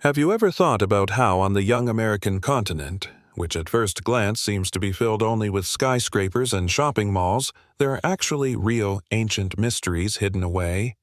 Have you ever thought about how on the young American continent, which at first glance seems to be filled only with skyscrapers and shopping malls, there are actually real ancient mysteries hidden away?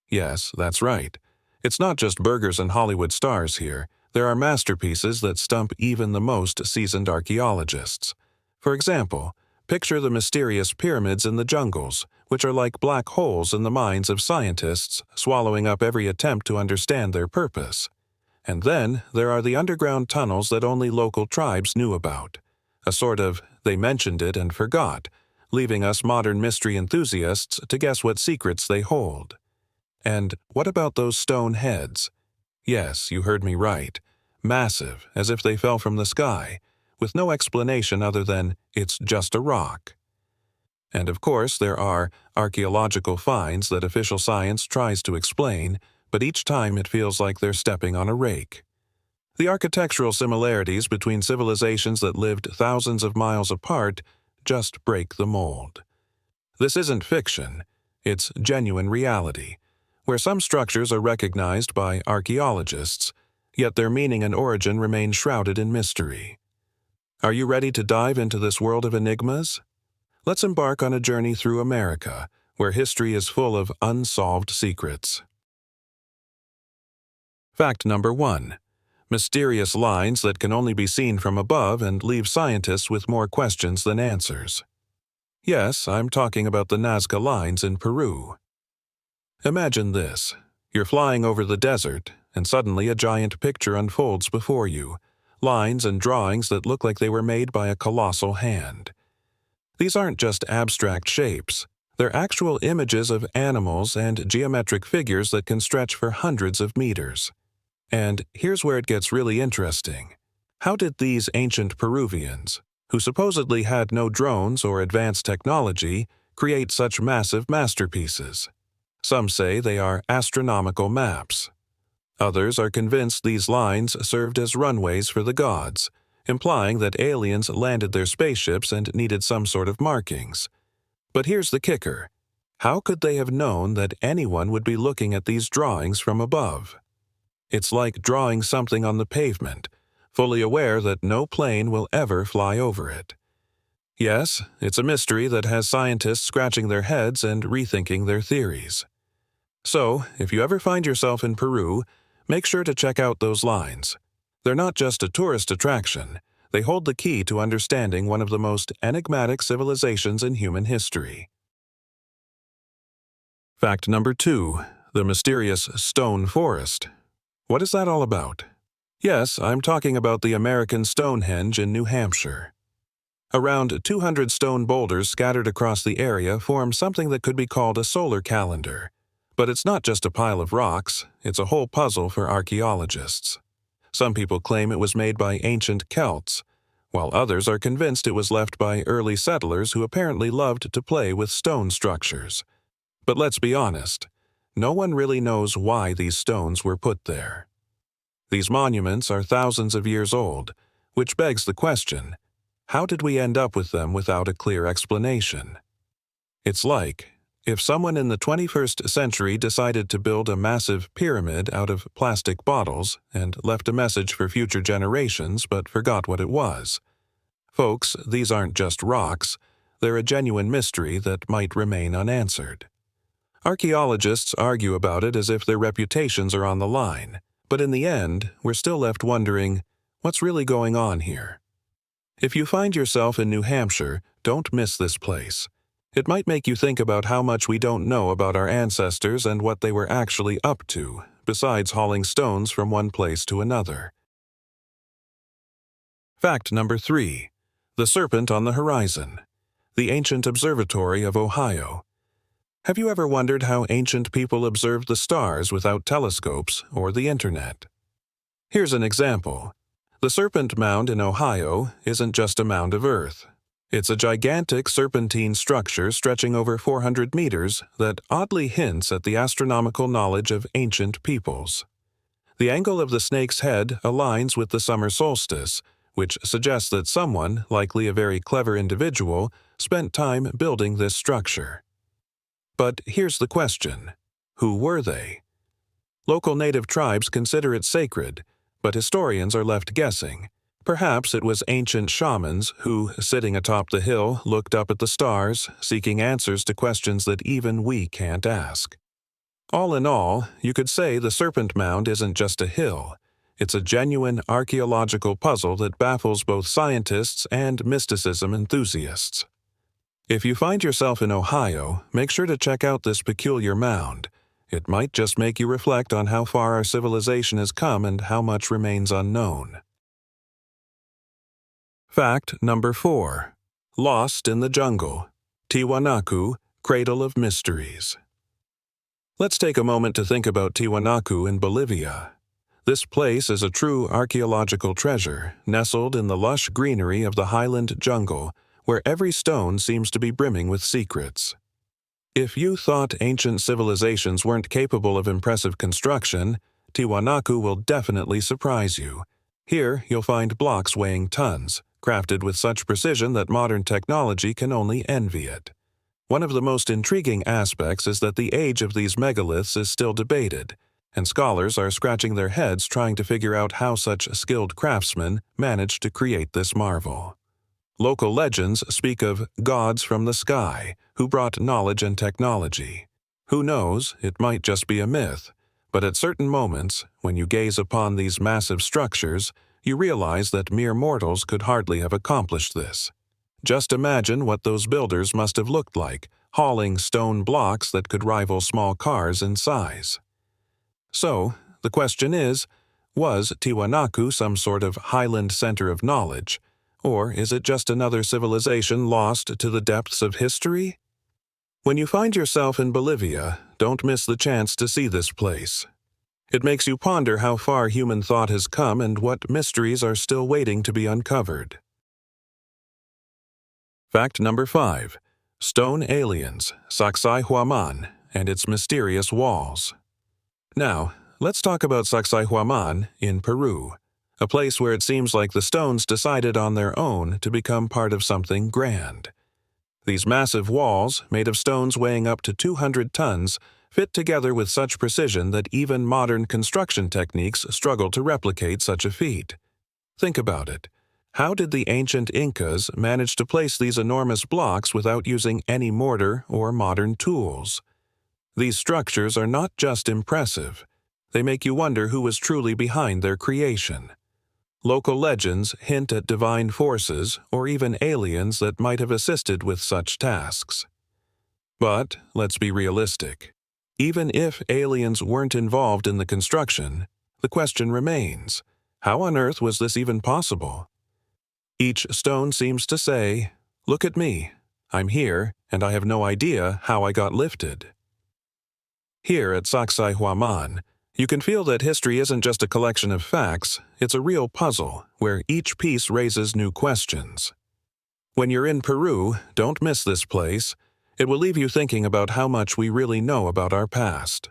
Yes, that's right. It's not just burgers and Hollywood stars here. There are masterpieces that stump even the most seasoned archaeologists. For example, picture the mysterious pyramids in the jungles, which are like black holes in the minds of scientists, swallowing up every attempt to understand their purpose. And then there are the underground tunnels that only local tribes knew about. A sort of, they mentioned it and forgot, leaving us modern mystery enthusiasts to guess what secrets they hold. And what about those stone heads? Yes, you heard me right. Massive, as if they fell from the sky, with no explanation other than, it's just a rock. And of course, there are archaeological finds that official science tries to explain, but each time it feels like they're stepping on a rake. The architectural similarities between civilizations that lived thousands of miles apart just break the mold. This isn't fiction, it's genuine reality, where some structures are recognized by archaeologists, yet their meaning and origin remain shrouded in mystery. Are you ready to dive into this world of enigmas? Let's embark on a journey through America, where history is full of unsolved secrets. Fact number 1. Mysterious lines that can only be seen from above and leave scientists with more questions than answers. Yes, I'm talking about the Nazca lines in Peru. Imagine this. You're flying over the desert, and suddenly a giant picture unfolds before you, lines and drawings that look like they were made by a colossal hand. These aren't just abstract shapes. They're actual images of animals and geometric figures that can stretch for hundreds of meters. And here's where it gets really interesting. How did these ancient Peruvians, who supposedly had no drones or advanced technology, create such massive masterpieces? Some say they are astronomical maps. Others are convinced these lines served as runways for the gods, implying that aliens landed their spaceships and needed some sort of markings. But here's the kicker. How could they have known that anyone would be looking at these drawings from above? It's like drawing something on the pavement, fully aware that no plane will ever fly over it. Yes, it's a mystery that has scientists scratching their heads and rethinking their theories. So, if you ever find yourself in Peru, make sure to check out those lines. They're not just a tourist attraction. They hold the key to understanding one of the most enigmatic civilizations in human history. Fact number 2. The mysterious stone forest. What is that all about? Yes, I'm talking about the American Stonehenge in New Hampshire. Around 200 stone boulders scattered across the area form something that could be called a solar calendar. But it's not just a pile of rocks, it's a whole puzzle for archaeologists. Some people claim it was made by ancient Celts, while others are convinced it was left by early settlers who apparently loved to play with stone structures. But let's be honest, no one really knows why these stones were put there. These monuments are thousands of years old, which begs the question, how did we end up with them without a clear explanation? It's like, if someone in the 21st century decided to build a massive pyramid out of plastic bottles and left a message for future generations but forgot what it was. Folks, these aren't just rocks, they're a genuine mystery that might remain unanswered. Archaeologists argue about it as if their reputations are on the line, but in the end, we're still left wondering, what's really going on here? If you find yourself in New Hampshire, don't miss this place. It might make you think about how much we don't know about our ancestors and what they were actually up to, besides hauling stones from one place to another. Fact number 3. The serpent on the horizon. The ancient observatory of Ohio. Have you ever wondered how ancient people observed the stars without telescopes or the internet? Here's an example. The Serpent Mound in Ohio isn't just a mound of earth. It's a gigantic serpentine structure stretching over 400 meters that oddly hints at the astronomical knowledge of ancient peoples. The angle of the snake's head aligns with the summer solstice, which suggests that someone, likely a very clever individual, spent time building this structure. But here's the question. Who were they? Local native tribes consider it sacred, but historians are left guessing. Perhaps it was ancient shamans who, sitting atop the hill, looked up at the stars, seeking answers to questions that even we can't ask. All in all, you could say the Serpent Mound isn't just a hill. It's a genuine archaeological puzzle that baffles both scientists and mysticism enthusiasts. If you find yourself in Ohio, make sure to check out this peculiar mound. It might just make you reflect on how far our civilization has come and how much remains unknown. Fact number 4. Lost in the Jungle. Tiwanaku, Cradle of Mysteries. Let's take a moment to think about Tiwanaku in Bolivia. This place is a true archaeological treasure, nestled in the lush greenery of the highland jungle, where every stone seems to be brimming with secrets. If you thought ancient civilizations weren't capable of impressive construction, Tiwanaku will definitely surprise you. Here, you'll find blocks weighing tons, crafted with such precision that modern technology can only envy it. One of the most intriguing aspects is that the age of these megaliths is still debated, and scholars are scratching their heads trying to figure out how such skilled craftsmen managed to create this marvel. Local legends speak of gods from the sky who brought knowledge and technology. Who knows, it might just be a myth, but at certain moments, when you gaze upon these massive structures, you realize that mere mortals could hardly have accomplished this. Just imagine what those builders must have looked like, hauling stone blocks that could rival small cars in size. So, the question is, was Tiwanaku some sort of highland center of knowledge, or is it just another civilization lost to the depths of history? When you find yourself in Bolivia, don't miss the chance to see this place. It makes you ponder how far human thought has come and what mysteries are still waiting to be uncovered. Fact number 5. Stone aliens, Sacsayhuaman, and its mysterious walls. Now, let's talk about Sacsayhuaman in Peru, a place where it seems like the stones decided on their own to become part of something grand. These massive walls, made of stones weighing up to 200 tons, fit together with such precision that even modern construction techniques struggle to replicate such a feat. Think about it. How did the ancient Incas manage to place these enormous blocks without using any mortar or modern tools? These structures are not just impressive. They make you wonder who was truly behind their creation. Local legends hint at divine forces or even aliens that might have assisted with such tasks. But let's be realistic. Even if aliens weren't involved in the construction, the question remains, how on earth was this even possible? Each stone seems to say, "Look at me. I'm here, and I have no idea how I got lifted." Here at Sacsayhuaman, you can feel that history isn't just a collection of facts, it's a real puzzle where each piece raises new questions. When you're in Peru, don't miss this place. It will leave you thinking about how much we really know about our past.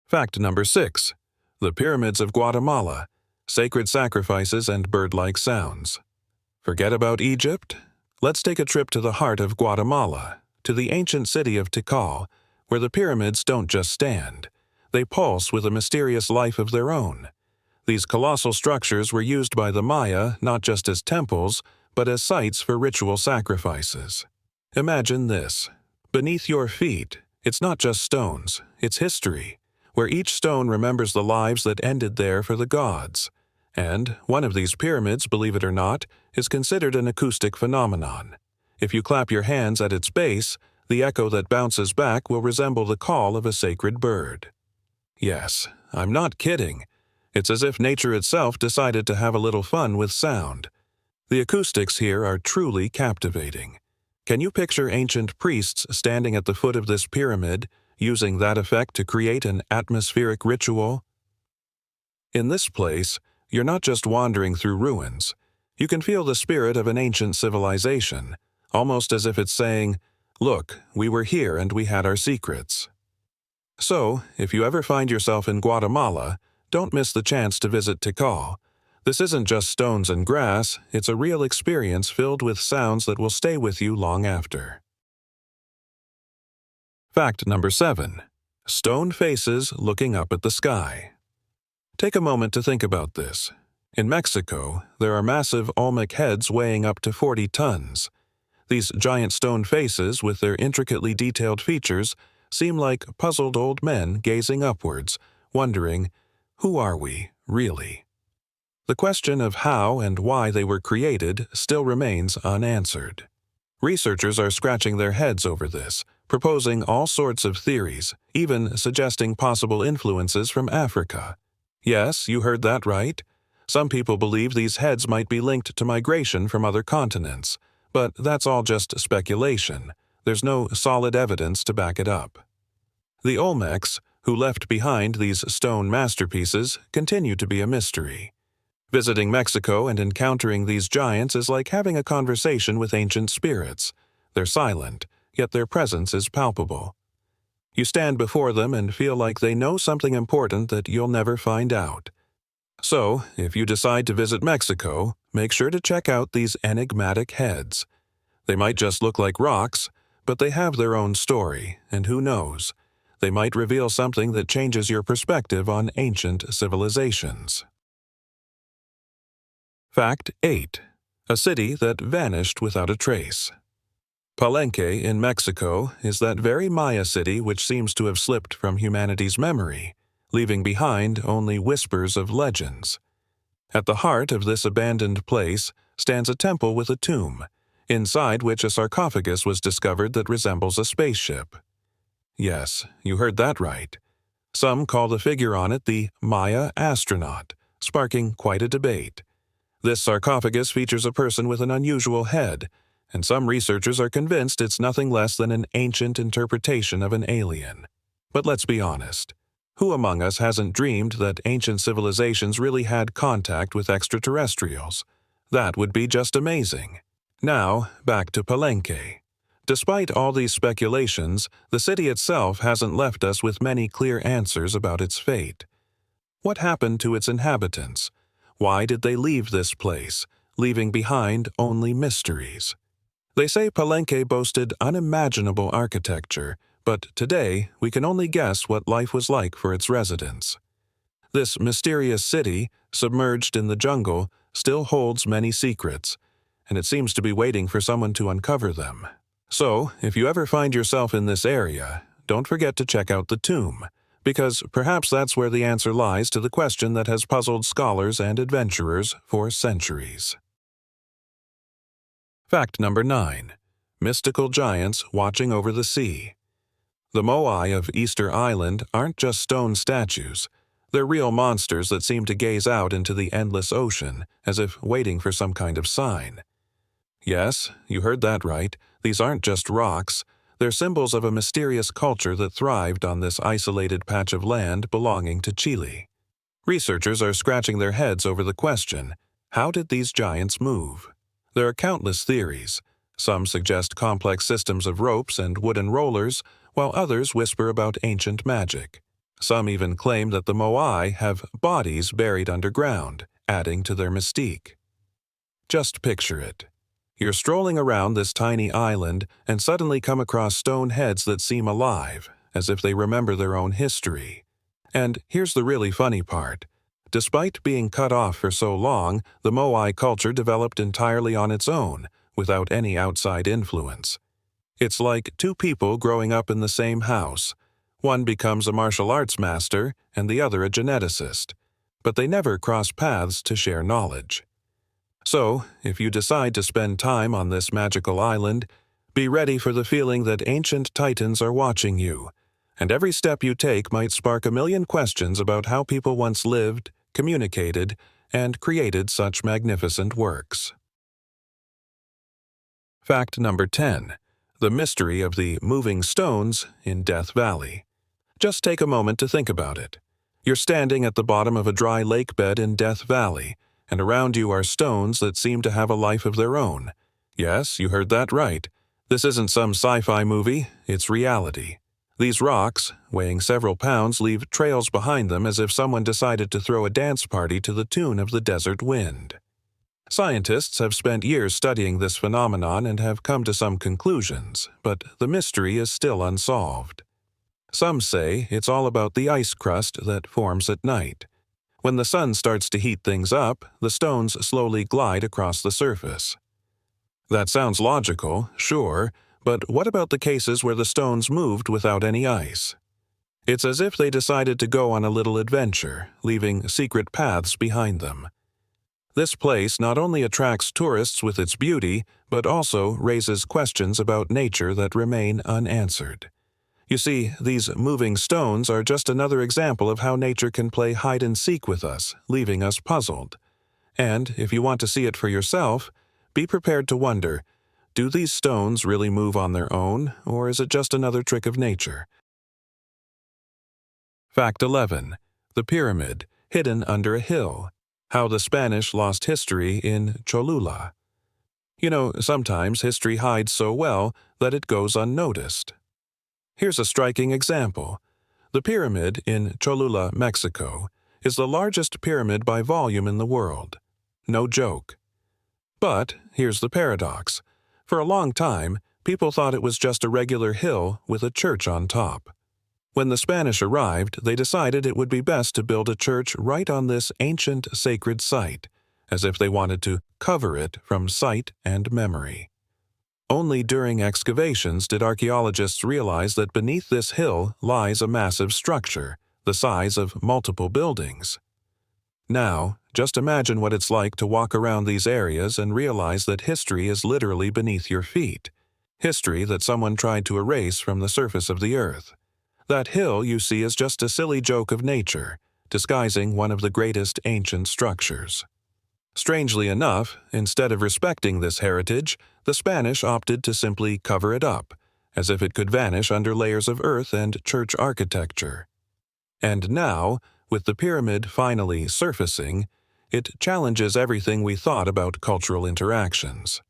Fact number 6. The Pyramids of Guatemala, Sacred Sacrifices and Bird-like Sounds. Forget about Egypt? Let's take a trip to the heart of Guatemala, to the ancient city of Tikal, where the pyramids don't just stand. They pulse with a mysterious life of their own. These colossal structures were used by the Maya not just as temples, but as sites for ritual sacrifices. Imagine this. Beneath your feet, it's not just stones, it's history, where each stone remembers the lives that ended there for the gods. And one of these pyramids, believe it or not, is considered an acoustic phenomenon. If you clap your hands at its base, the echo that bounces back will resemble the call of a sacred bird. Yes, I'm not kidding. It's as if nature itself decided to have a little fun with sound. The acoustics here are truly captivating. Can you picture ancient priests standing at the foot of this pyramid, using that effect to create an atmospheric ritual? In this place, you're not just wandering through ruins. You can feel the spirit of an ancient civilization, almost as if it's saying, "Look, we were here and we had our secrets." So, if you ever find yourself in Guatemala, don't miss the chance to visit Tikal. This isn't just stones and grass, it's a real experience filled with sounds that will stay with you long after. Fact number 7. Stone faces looking up at the sky. Take a moment to think about this. In Mexico, there are massive Olmec heads weighing up to 40 tons. These giant stone faces, with their intricately detailed features, seem like puzzled old men gazing upwards, wondering, who are we, really? The question of how and why they were created still remains unanswered. Researchers are scratching their heads over this, proposing all sorts of theories, even suggesting possible influences from Africa. Yes, you heard that right. Some people believe these heads might be linked to migration from other continents, but that's all just speculation. There's no solid evidence to back it up. The Olmecs, who left behind these stone masterpieces, continue to be a mystery. Visiting Mexico and encountering these giants is like having a conversation with ancient spirits. They're silent, yet their presence is palpable. You stand before them and feel like they know something important that you'll never find out. So, if you decide to visit Mexico, make sure to check out these enigmatic heads. They might just look like rocks, but they have their own story, and who knows, they might reveal something that changes your perspective on ancient civilizations. Fact 8. A city that vanished without a trace. Palenque in Mexico is that very Maya city which seems to have slipped from humanity's memory, leaving behind only whispers of legends. At the heart of this abandoned place stands a temple with a tomb, inside which a sarcophagus was discovered that resembles a spaceship. Yes, you heard that right. Some call the figure on it the Maya astronaut, sparking quite a debate. This sarcophagus features a person with an unusual head, and some researchers are convinced it's nothing less than an ancient interpretation of an alien. But let's be honest. Who among us hasn't dreamed that ancient civilizations really had contact with extraterrestrials? That would be just amazing. Now, back to Palenque. Despite all these speculations, the city itself hasn't left us with many clear answers about its fate. What happened to its inhabitants? Why did they leave this place, leaving behind only mysteries? They say Palenque boasted unimaginable architecture, but today we can only guess what life was like for its residents. This mysterious city, submerged in the jungle, still holds many secrets, and it seems to be waiting for someone to uncover them. So, if you ever find yourself in this area, don't forget to check out the tomb, because perhaps that's where the answer lies to the question that has puzzled scholars and adventurers for centuries. Fact number 9. Mystical giants watching over the sea. The moai of Easter Island aren't just stone statues. They're real monsters that seem to gaze out into the endless ocean, as if waiting for some kind of sign. Yes, you heard that right. These aren't just rocks. They're symbols of a mysterious culture that thrived on this isolated patch of land belonging to Chile. Researchers are scratching their heads over the question, how did these giants move? There are countless theories. Some suggest complex systems of ropes and wooden rollers, while others whisper about ancient magic. Some even claim that the moai have bodies buried underground, adding to their mystique. Just picture it. You're strolling around this tiny island and suddenly come across stone heads that seem alive, as if they remember their own history. And here's the really funny part. Despite being cut off for so long, the moai culture developed entirely on its own, without any outside influence. It's like two people growing up in the same house. One becomes a martial arts master and the other a geneticist, but they never cross paths to share knowledge. So, if you decide to spend time on this magical island, be ready for the feeling that ancient titans are watching you, and every step you take might spark a million questions about how people once lived, communicated, and created such magnificent works. Fact number 10. The mystery of the moving stones in Death Valley. Just take a moment to think about it. You're standing at the bottom of a dry lake bed in Death Valley, and around you are stones that seem to have a life of their own. Yes, you heard that right. This isn't some sci-fi movie, it's reality. These rocks, weighing several pounds, leave trails behind them as if someone decided to throw a dance party to the tune of the desert wind. Scientists have spent years studying this phenomenon and have come to some conclusions, but the mystery is still unsolved. Some say it's all about the ice crust that forms at night. When the sun starts to heat things up, the stones slowly glide across the surface. That sounds logical, sure, but what about the cases where the stones moved without any ice? It's as if they decided to go on a little adventure, leaving secret paths behind them. This place not only attracts tourists with its beauty, but also raises questions about nature that remain unanswered. You see, these moving stones are just another example of how nature can play hide-and-seek with us, leaving us puzzled. And if you want to see it for yourself, be prepared to wonder, do these stones really move on their own, or is it just another trick of nature? Fact 11. The pyramid, hidden under a hill. How the Spanish lost history in Cholula. You know, sometimes history hides so well that it goes unnoticed. Here's a striking example. The pyramid in Cholula, Mexico, is the largest pyramid by volume in the world. No joke. But here's the paradox. For a long time, people thought it was just a regular hill with a church on top. When the Spanish arrived, they decided it would be best to build a church right on this ancient sacred site, as if they wanted to cover it from sight and memory. Only during excavations did archaeologists realize that beneath this hill lies a massive structure, the size of multiple buildings. Now, just imagine what it's like to walk around these areas and realize that history is literally beneath your feet, history that someone tried to erase from the surface of the earth. That hill you see is just a silly joke of nature, disguising one of the greatest ancient structures. Strangely enough, instead of respecting this heritage, the Spanish opted to simply cover it up, as if it could vanish under layers of earth and church architecture. And now, with the pyramid finally surfacing, it challenges everything we thought about cultural interactions.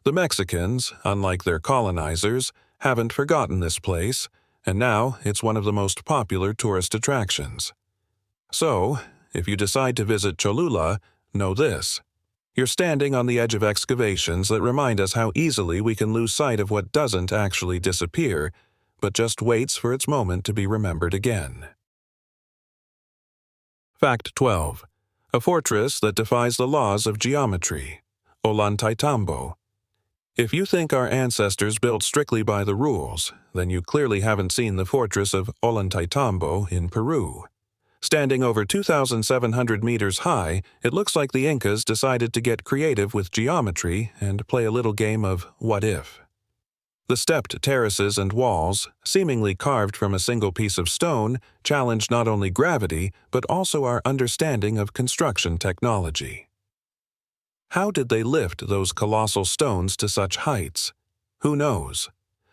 The Mexicans, unlike their colonizers, haven't forgotten this place, and now it's one of the most popular tourist attractions. So, if you decide to visit Cholula, know this. You're standing on the edge of excavations that remind us how easily we can lose sight of what doesn't actually disappear, but just waits for its moment to be remembered again. Fact 12. A fortress that defies the laws of geometry. Ollantaytambo. If you think our ancestors built strictly by the rules, then you clearly haven't seen the fortress of Ollantaytambo in Peru. Standing over 2,700 meters high, it looks like the Incas decided to get creative with geometry and play a little game of what if. The stepped terraces and walls, seemingly carved from a single piece of stone, challenge not only gravity, but also our understanding of construction technology. How did they lift those colossal stones to such heights? Who knows?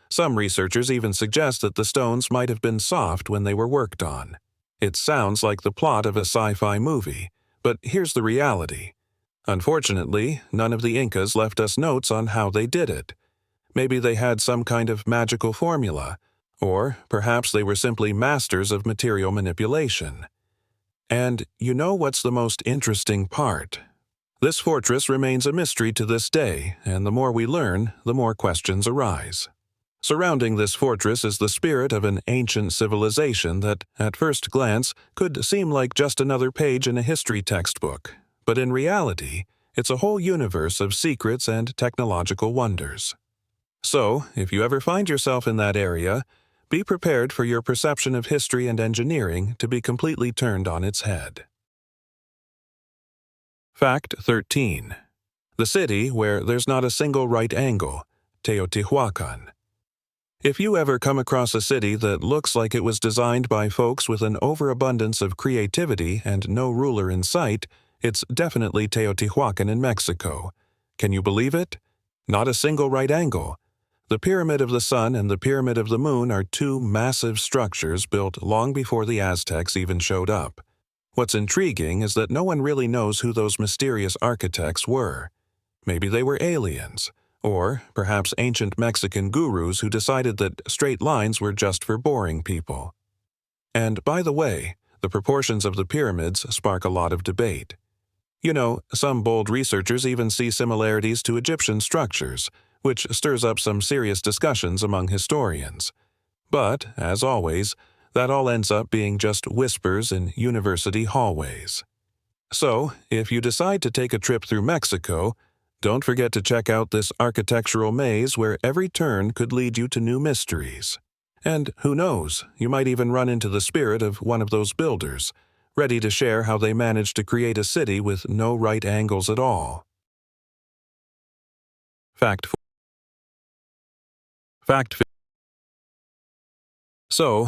Some researchers even suggest that the stones might have been soft when they were worked on. It sounds like the plot of a sci-fi movie, but here's the reality. Unfortunately, none of the Incas left us notes on how they did it. Maybe they had some kind of magical formula, or perhaps they were simply masters of material manipulation. And you know what's the most interesting part? This fortress remains a mystery to this day, and the more we learn, the more questions arise. Surrounding this fortress is the spirit of an ancient civilization that, at first glance, could seem like just another page in a history textbook, but in reality, it's a whole universe of secrets and technological wonders. So, if you ever find yourself in that area, be prepared for your perception of history and engineering to be completely turned on its head. Fact 13. The city where there's not a single right angle, Teotihuacan. If you ever come across a city that looks like it was designed by folks with an overabundance of creativity and no ruler in sight, it's definitely Teotihuacan in Mexico. Can you believe it? Not a single right angle. The Pyramid of the Sun and the Pyramid of the Moon are two massive structures built long before the Aztecs even showed up. What's intriguing is that no one really knows who those mysterious architects were. Maybe they were aliens, or perhaps ancient Mexican gurus who decided that straight lines were just for boring people. And by the way, the proportions of the pyramids spark a lot of debate. You know, some bold researchers even see similarities to Egyptian structures, which stirs up some serious discussions among historians. But, as always, that all ends up being just whispers in university hallways. So, if you decide to take a trip through Mexico, don't forget to check out this architectural maze where every turn could lead you to new mysteries. And who knows, you might even run into the spirit of one of those builders, ready to share how they managed to create a city with no right angles at all. Fact. So,